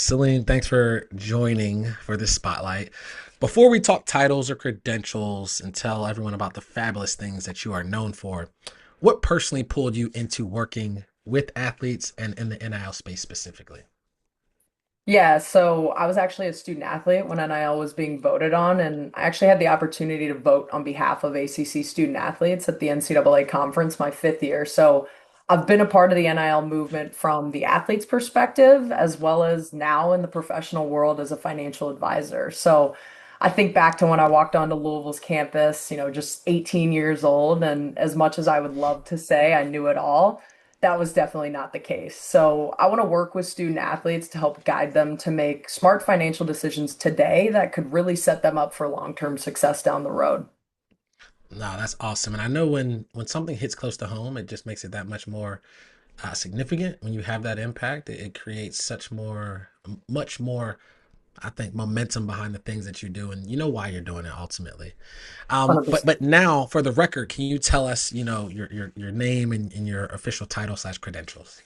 Celene, thanks for joining for this spotlight. Before we talk titles or credentials and tell everyone about the fabulous things that you are known for, what personally pulled you into working with athletes and in the NIL space specifically? Yeah, so I was actually a student athlete when NIL was being voted on, and I actually had the opportunity to vote on behalf of ACC student athletes at the NCAA conference my fifth year. So I've been a part of the NIL movement from the athlete's perspective, as well as now in the professional world as a financial advisor. So I think back to when I walked onto Louisville's campus, just 18 years old, and as much as I would love to say I knew it all, that was definitely not the case. So I want to work with student athletes to help guide them to make smart financial decisions today that could really set them up for long-term success down the road. No, that's awesome. And I know when something hits close to home, it just makes it that much more significant. When you have that impact, it creates much more, I think, momentum behind the things that you do, and you know why you're doing it ultimately. But 100%. now, for the record, can you tell us, your name and your official title slash credentials?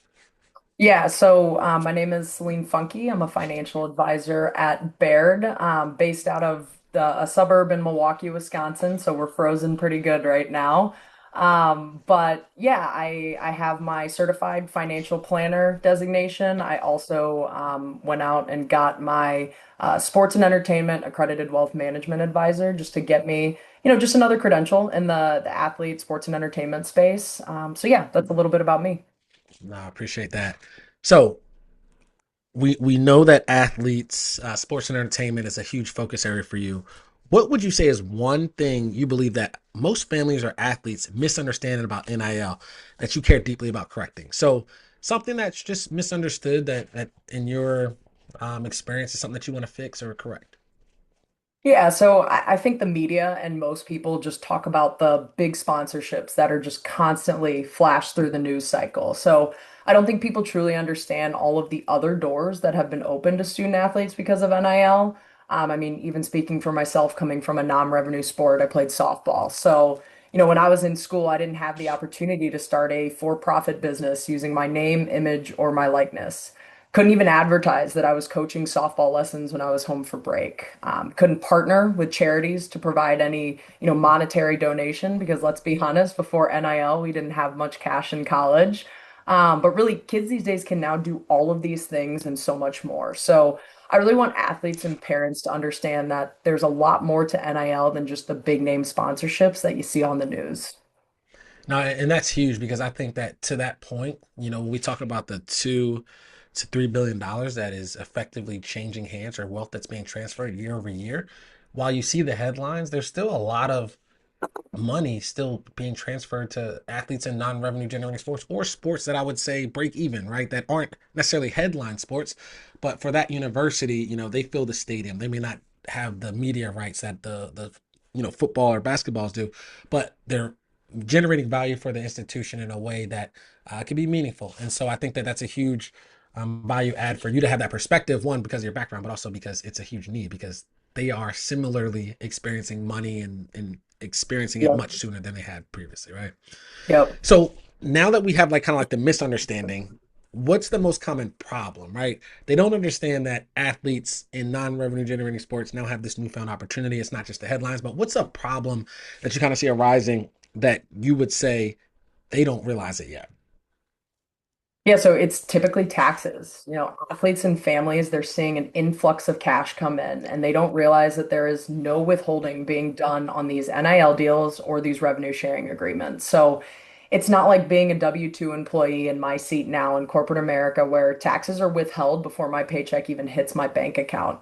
Yeah, so my name is Celene Funke. I'm a financial advisor at Baird, based out of a suburb in Milwaukee, Wisconsin. So we're frozen pretty good right now. But yeah, I have my certified financial planner designation. I also went out and got my sports and entertainment accredited wealth management advisor just to get me, just another credential in the athlete, sports and entertainment space. So yeah, that's a little bit about me. No, I appreciate that. So we know that athletes, sports and entertainment is a huge focus area for you. What would you say is one thing you believe that most families or athletes misunderstand about NIL that you care deeply about correcting? So something that's just misunderstood that in your experience is something that you want to fix or correct. Yeah, so I think the media and most people just talk about the big sponsorships that are just constantly flashed through the news cycle. So I don't think people truly understand all of the other doors that have been opened to student athletes because of NIL. I mean, even speaking for myself, coming from a non-revenue sport, I played softball. So, when I was in school, I didn't have the opportunity to start a for-profit business using my name, image, or my likeness. Couldn't even advertise that I was coaching softball lessons when I was home for break. Couldn't partner with charities to provide any, monetary donation because let's be honest, before NIL, we didn't have much cash in college. But really, kids these days can now do all of these things and so much more. So I really want athletes and parents to understand that there's a lot more to NIL than just the big name sponsorships that you see on the news. Now, and that's huge because I think that to that point, when we talk about the $2 to $3 billion that is effectively changing hands or wealth that's being transferred year over year, while you see the headlines, there's still a lot of money still being transferred to athletes in non-revenue generating sports or sports that I would say break even, right? That aren't necessarily headline sports, but for that university, they fill the stadium. They may not have the media rights that the football or basketballs do, but they're generating value for the institution in a way that can be meaningful. And so I think that that's a huge value add for you to have that perspective. One, because of your background, but also because it's a huge need because they are similarly experiencing money and experiencing it Yep. much sooner than they had previously, right? Yep. So now that we have like kind of like the misunderstanding, what's the most common problem, right? They don't understand that athletes in non-revenue generating sports now have this newfound opportunity. It's not just the headlines, but what's a problem that you kind of see arising that you would say they don't realize it yet? Yeah, so it's typically taxes. Athletes and families, they're seeing an influx of cash come in, and they don't realize that there is no withholding being done on these NIL deals or these revenue sharing agreements. So it's not like being a W-2 employee in my seat now in corporate America where taxes are withheld before my paycheck even hits my bank account.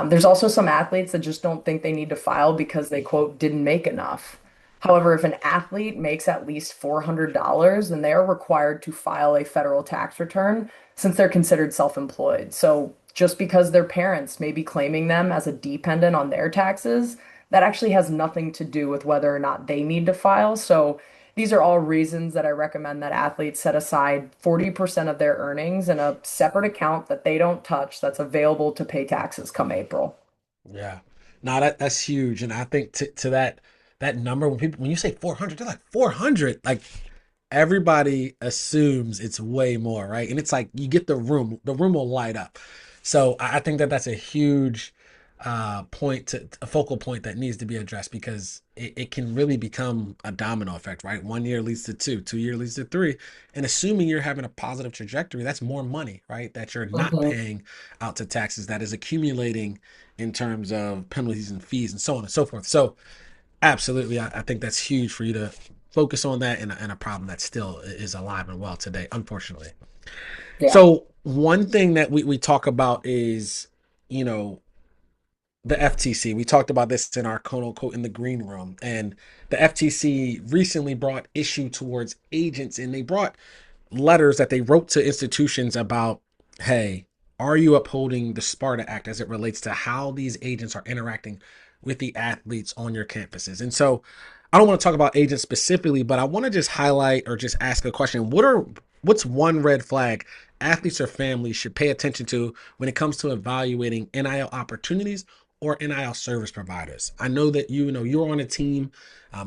There's also some athletes that just don't think they need to file because they, quote, didn't make enough. However, if an athlete makes at least $400, then they are required to file a federal tax return since they're considered self-employed. So just because their parents may be claiming them as a dependent on their taxes, that actually has nothing to do with whether or not they need to file. So these are all reasons that I recommend that athletes set aside 40% of their earnings in a separate account that they don't touch that's available to pay taxes come April. Yeah. No, that's huge. And I think to that number, when you say 400, they're like 400, like everybody assumes it's way more, right? And it's like you get the room will light up. So I think that that's a huge point to a focal point that needs to be addressed because it can really become a domino effect, right? 1 year leads to two, 2 year leads to three, and assuming you're having a positive trajectory, that's more money, right? That you're not Mhm. paying out to taxes, that is accumulating in terms of penalties and fees and so on and so forth. So absolutely, I think that's huge for you to focus on that and a problem that still is alive and well today, unfortunately. Yeah. So one thing that we talk about is, you know, the FTC. We talked about this in our quote unquote in the green room. And the FTC recently brought issue towards agents and they brought letters that they wrote to institutions about, hey, are you upholding the Sparta Act as it relates to how these agents are interacting with the athletes on your campuses? And so I don't want to talk about agents specifically, but I want to just highlight or just ask a question. What's one red flag athletes or families should pay attention to when it comes to evaluating NIL opportunities or NIL service providers? I know that you're on a team,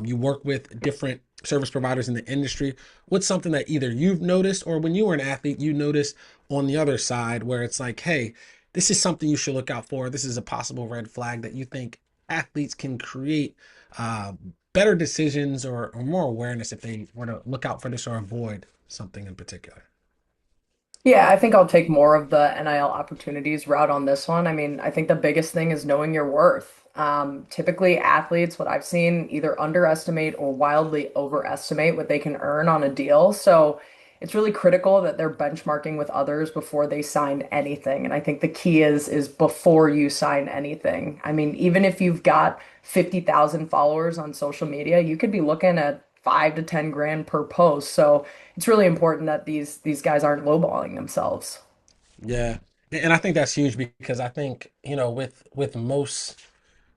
you work with different service providers in the industry. What's something that either you've noticed or when you were an athlete you noticed on the other side where it's like, hey, this is something you should look out for. This is a possible red flag that you think athletes can create uh, better decisions or more awareness if they were to look out for this or avoid something in particular. Yeah, I think I'll take more of the NIL opportunities route on this one. I mean, I think the biggest thing is knowing your worth. Typically, athletes, what I've seen, either underestimate or wildly overestimate what they can earn on a deal. So it's really critical that they're benchmarking with others before they sign anything. And I think the key is before you sign anything. I mean, even if you've got 50,000 followers on social media, you could be looking at 5 to 10 grand per post. So it's really important that these guys aren't lowballing themselves. Yeah. And I think that's huge because I think, with most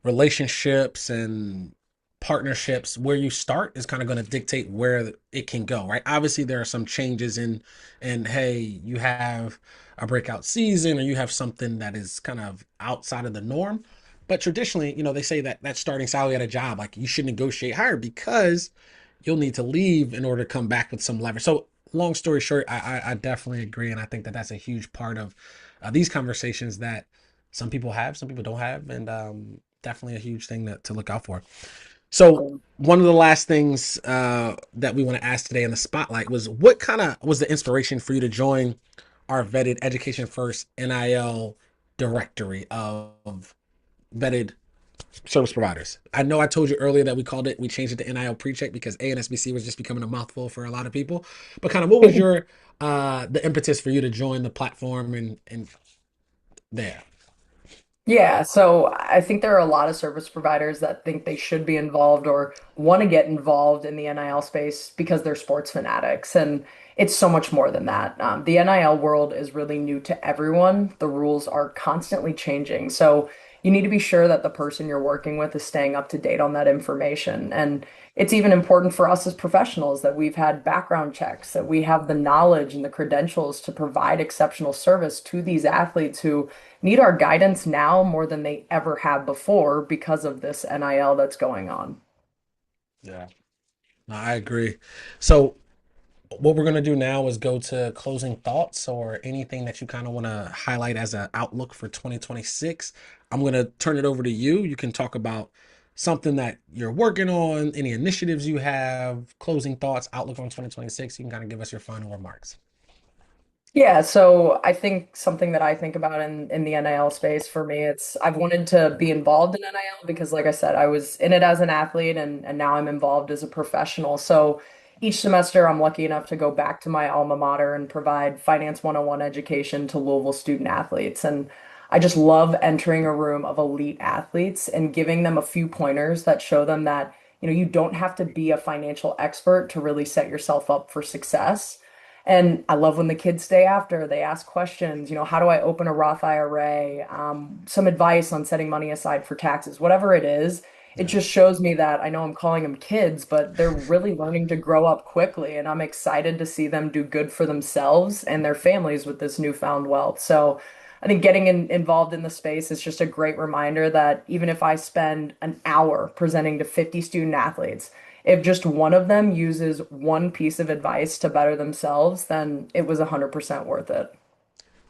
relationships and partnerships, where you start is kind of going to dictate where it can go, right? Obviously there are some changes and hey, you have a breakout season or you have something that is kind of outside of the norm. But traditionally, they say that that starting salary at a job, like you should negotiate higher because you'll need to leave in order to come back with some leverage. So long story short, I definitely agree. And I think that that's a huge part of these conversations that some people have, some people don't have, and definitely a huge thing to look out for. So one of the last things that we want to ask today in the spotlight was what kind of was the inspiration for you to join our vetted Education First NIL directory of vetted service providers? I know I told you earlier that we changed it to NIL PreCheck because ANSBC was just becoming a mouthful for a lot of people. But kind of what was your the impetus for you to join the platform and there? Yeah, so I think there are a lot of service providers that think they should be involved or want to get involved in the NIL space because they're sports fanatics. And it's so much more than that. The NIL world is really new to everyone. The rules are constantly changing. So you need to be sure that the person you're working with is staying up to date on that information. And it's even important for us as professionals that we've had background checks, that we have the knowledge and the credentials to provide exceptional service to these athletes who need our guidance now more than they ever have before because of this NIL that's going on. Yeah, no, I agree. So what we're gonna do now is go to closing thoughts or anything that you kind of want to highlight as an outlook for 2026. I'm gonna turn it over to you. You can talk about something that you're working on, any initiatives you have, closing thoughts, outlook on 2026. You can kind of give us your final remarks. Yeah, so I think something that I think about in the NIL space for me, it's I've wanted to be involved in NIL because like I said, I was in it as an athlete and now I'm involved as a professional. So each semester I'm lucky enough to go back to my alma mater and provide finance 101 education to Louisville student athletes. And I just love entering a room of elite athletes and giving them a few pointers that show them that, you don't have to be a financial expert to really set yourself up for success. And I love when the kids stay after, they ask questions, how do I open a Roth IRA? Some advice on setting money aside for taxes, whatever it is. It Yeah. just shows me that I know I'm calling them kids, but they're really learning to grow up quickly. And I'm excited to see them do good for themselves and their families with this newfound wealth. So I think getting involved in the space is just a great reminder that even if I spend an hour presenting to 50 student athletes, if just one of them uses one piece of advice to better themselves, then it was 100% worth it.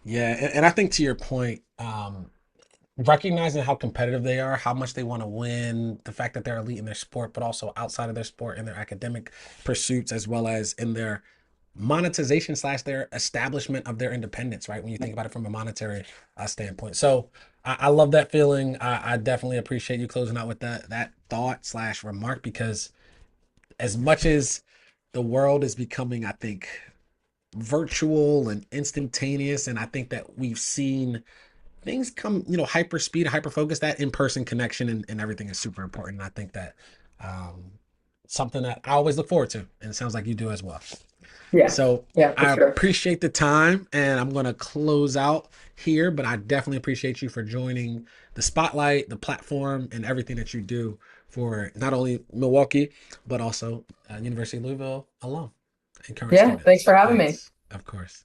Yeah, and I think to your point, Um, recognizing how competitive they are, how much they want to win, the fact that they're elite in their sport, but also outside of their sport in their academic pursuits, as well as in their monetization slash their establishment of their independence, right? When you think about it from a monetary standpoint. So I love that feeling. I definitely appreciate you closing out with that thought slash remark, because as much as the world is becoming, I think, virtual and instantaneous, and I think that we've seen things come, hyper speed, hyper focus, that in-person connection and everything is super important. And I think that um, something that I always look forward to, and it sounds like you do as well. Yeah. So Yeah, for I sure. appreciate the time, and I'm going to close out here, but I definitely appreciate you for joining the spotlight, the platform, and everything that you do for not only Milwaukee, but also University of Louisville alum and current Yeah, thanks students. for having me. Thanks, of course.